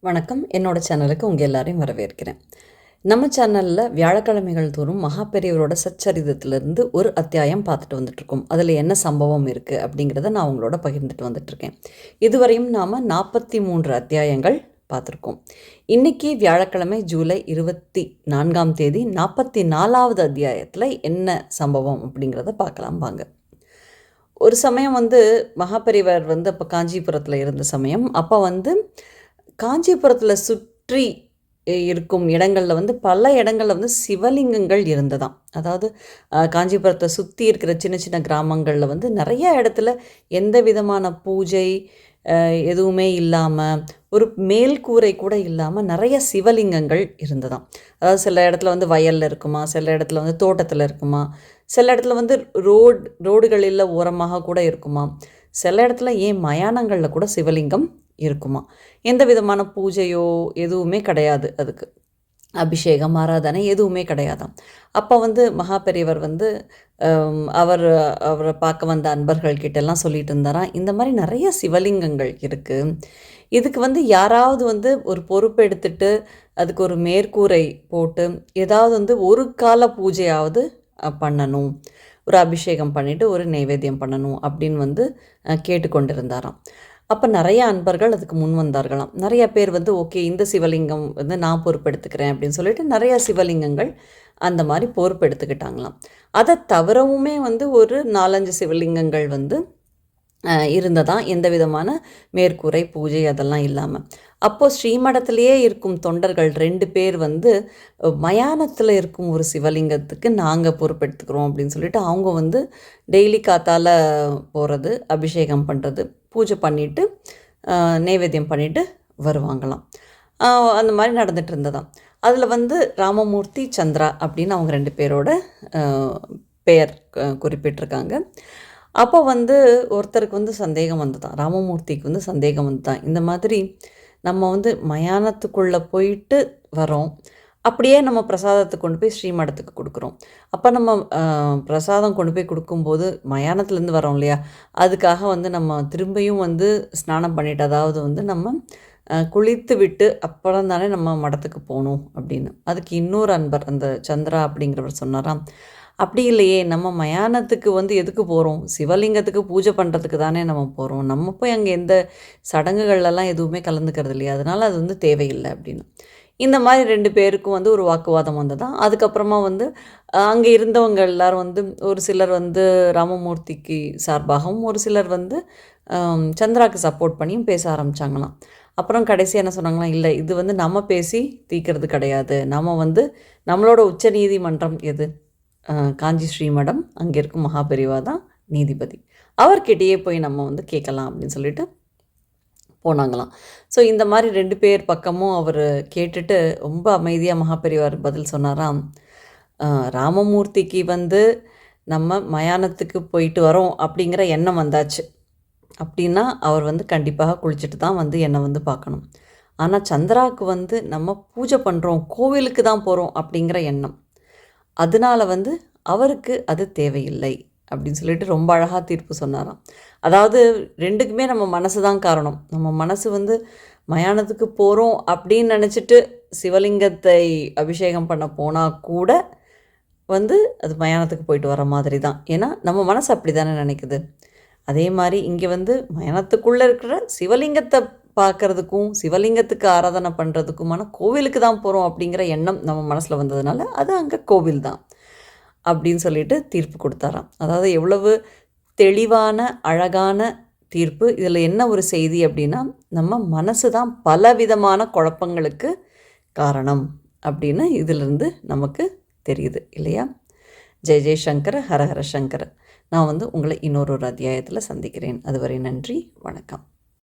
வணக்கம். என்னோட சேனலுக்கு உங்கள் எல்லாரையும் வரவேற்கிறேன். நம்ம சேனலில் வியாழக்கிழமைகள் தோறும் மகாபெரியவரோட சச்சரிதத்திலிருந்து ஒரு அத்தியாயம் பார்த்துட்டு வந்துட்ருக்கோம். அதில் என்ன சம்பவம் இருக்குது அப்படிங்கிறத நான் உங்களோட பகிர்ந்துட்டு வந்துட்ருக்கேன். இதுவரையும் நாம் 43 அத்தியாயங்கள் பார்த்துருக்கோம். இன்றைக்கி வியாழக்கிழமை ஜூலை 24 44வது அத்தியாயத்தில் என்ன சம்பவம் அப்படிங்கிறத பார்க்கலாம் வாங்க. ஒரு சமயம் மகாபெரிவர் அப்போ காஞ்சிபுரத்தில் இருந்த சமயம். அப்போ காஞ்சிபுரத்தில் சுற்றி இருக்கும் இடங்களில் பல இடங்களில் சிவலிங்கங்கள் இருந்ததாம். அதாவது காஞ்சிபுரத்தை சுற்றி இருக்கிற சின்ன சின்ன கிராமங்களில் நிறைய இடத்துல எந்த விதமான பூஜை எதுவுமே இல்லாமல், ஒரு மேல்கூரை கூட இல்லாமல் நிறைய சிவலிங்கங்கள் இருந்ததாம். அதாவது சில இடத்துல வயலில் இருக்குமா, சில இடத்துல தோட்டத்தில் இருக்குமா, சில இடத்துல ரோடுகளில் ஓரமாக கூட இருக்குமா, சில இடத்துல ஏன் மயானங்களில் கூட சிவலிங்கம் இருக்குமா. எந்த விதமான பூஜையோ எதுவுமே கிடையாது, அதுக்கு அபிஷேகம் ஆராதனை எதுவுமே கிடையாதாம். அப்போ மகாபெரியவர் அவரை பார்க்க வந்த அன்பர்கள்கிட்டெல்லாம் சொல்லிட்டு இருந்தாராம், இந்த மாதிரி நிறைய சிவலிங்கங்கள் இருக்குது, இதுக்கு யாராவது ஒரு பொறுப்பு எடுத்துட்டு அதுக்கு ஒரு மேற்கூரை போட்டு ஏதாவது ஒரு கால பூஜையாவது பண்ணணும், ஒரு அபிஷேகம் பண்ணிவிட்டு ஒரு நைவேத்தியம் பண்ணணும் அப்படின்னு கேட்டுக்கொண்டிருந்தாராம். அப்போ நிறைய அன்பர்கள் அதுக்கு முன் வந்தார்களாம். நிறைய பேர் ஓகே இந்த சிவலிங்கம் நான் பொறுப்பெடுத்துக்கிறேன் அப்படின்னு சொல்லிட்டு நிறைய சிவலிங்கங்கள் அந்த மாதிரி பொறுப்பெடுத்துக்கிட்டாங்களாம். அதை தவிரவுமே ஒரு 4-5 சிவலிங்கங்கள் இருந்ததான், எந்த விதமான மேற்கூரை பூஜை அதெல்லாம் இல்லாமல். அப்போது ஸ்ரீமடத்திலேயே இருக்கும் தொண்டர்கள் 2 பேர் மயானத்தில் இருக்கும் ஒரு சிவலிங்கத்துக்கு நாங்கள் பொறுப்பெடுத்துக்கிறோம் அப்படின்னு சொல்லிட்டு அவங்க டெய்லி காத்தால் போகிறது, அபிஷேகம் பண்ணுறது, பூஜை பண்ணிவிட்டு நைவேத்தியம் பண்ணிவிட்டு வருவாங்களாம். அந்த மாதிரி நடந்துகிட்டு இருந்ததாம். அதில் ராமமூர்த்தி, சந்திரா அப்படின்னு அவங்க 2 பேரோட பெயர் குறிப்பிட்டிருக்காங்க. அப்போ ஒருத்தருக்கு சந்தேகம் வந்துதான், ராமமூர்த்திக்கு சந்தேகம் வந்துதான், இந்த மாதிரி நம்ம மயானத்துக்குள்ளே போயிட்டு வரோம், அப்படியே நம்ம பிரசாதத்தை கொண்டு போய் ஸ்ரீமடத்துக்கு கொடுக்குறோம். அப்போ நம்ம பிரசாதம் கொண்டு போய் கொடுக்கும்போது மயானத்துலேருந்து வரோம் இல்லையா, அதுக்காக நம்ம திரும்பியும் ஸ்நானம் பண்ணிவிட்டு, அதாவது நம்ம குளித்து விட்டு அப்புறம் தானே நம்ம மடத்துக்கு போகணும் அப்படின்னு. அதுக்கு இன்னொரு அன்பர் அந்த சந்திரா அப்படிங்கிறவர் சொன்னாராம், அப்படி இல்லையே, நம்ம மயானத்துக்கு எதுக்கு போகிறோம், சிவலிங்கத்துக்கு பூஜை பண்ணுறதுக்கு தானே நம்ம போகிறோம், நம்ம போய் அங்கே எந்த சடங்குகள்லாம் எதுவுமே கலந்துக்கிறது இல்லையா, அதனால் அது தேவையில்லை அப்படின்னு. இந்த மாதிரி 2 பேருக்கும் ஒரு வாக்குவாதம் வந்ததான். அதுக்கப்புறமா அங்கே இருந்தவங்க எல்லோரும் ஒரு சிலர் ராமமூர்த்திக்கு சார்பாகவும், ஒரு சிலர் சந்திராவுக்கு சப்போர்ட் பண்ணியும் பேச ஆரம்பித்தாங்களாம். அப்புறம் கடைசியாக என்ன சொன்னாங்களாம், இல்லை இது நம்ம பேசி தீர்க்கிறது கிடையாது, நம்ம நம்மளோட உச்ச நீதிமன்றம் எது, காஞ்சி ஸ்ரீமடம், அங்கே இருக்கும் மகாபெரிவா தான் நீதிபதி, அவர்கிட்டயே போய் நம்ம கேட்கலாம் அப்படின்னு சொல்லிட்டு போனாங்களாம். ஸோ இந்த மாதிரி 2 பேர் பக்கமும் அவர் கேட்டுட்டு ரொம்ப அமைதியாக மகாபெரிவார் பதில் சொன்னாராம், ராமமூர்த்திக்கு நம்ம மயானத்துக்கு போயிட்டு வரோம் அப்படிங்கிற எண்ணம் வந்தாச்சு அப்படின்னா அவர் கண்டிப்பாக குளிச்சுட்டு தான் என்னை பார்க்கணும். ஆனால் சந்திராவுக்கு நம்ம பூஜை பண்ணுறோம், கோவிலுக்கு தான் போகிறோம் அப்படிங்கிற எண்ணம், அதனால் அவருக்கு அது தேவையில்லை அப்படின்னு சொல்லிட்டு ரொம்ப அழகாக தீர்ப்பு சொன்னாராம். அதாவது 2க்குமே நம்ம மனசு தான் காரணம். நம்ம மனசு மயானத்துக்கு போகிறோம் அப்படின்னு நினச்சிட்டு சிவலிங்கத்தை அபிஷேகம் பண்ண போனால் கூட அது மயானத்துக்கு போயிட்டு வர மாதிரி தான். ஏன்னா நம்ம மனசு அப்படி தானே நினைக்குது. அதே மாதிரி இங்கே மயானத்துக்குள்ளே இருக்கிற சிவலிங்கத்தை பார்க்குறதுக்கும் சிவலிங்கத்துக்கு ஆராதனை பண்ணுறதுக்குமான கோவிலுக்கு தான் போகிறோம் அப்படிங்கிற எண்ணம் நம்ம மனசில் வந்ததுனால அது அங்கே கோவில் தான் அப்படின்னு சொல்லிட்டு தீர்ப்பு கொடுத்தாராம். அதாவது எவ்வளவு தெளிவான அழகான தீர்ப்பு. இதில் என்ன ஒரு செய்தி அப்படின்னா, நம்ம மனசு தான் பலவிதமான குழப்பங்களுக்கு காரணம் அப்படின்னு இதிலிருந்து நமக்கு தெரியுது இல்லையா. ஜெய் ஜெய் சங்கர, ஹரஹர சங்கர. நான் உங்களை இன்னொரு அத்தியாயத்தில் சந்திக்கிறேன். அதுவரை நன்றி, வணக்கம்.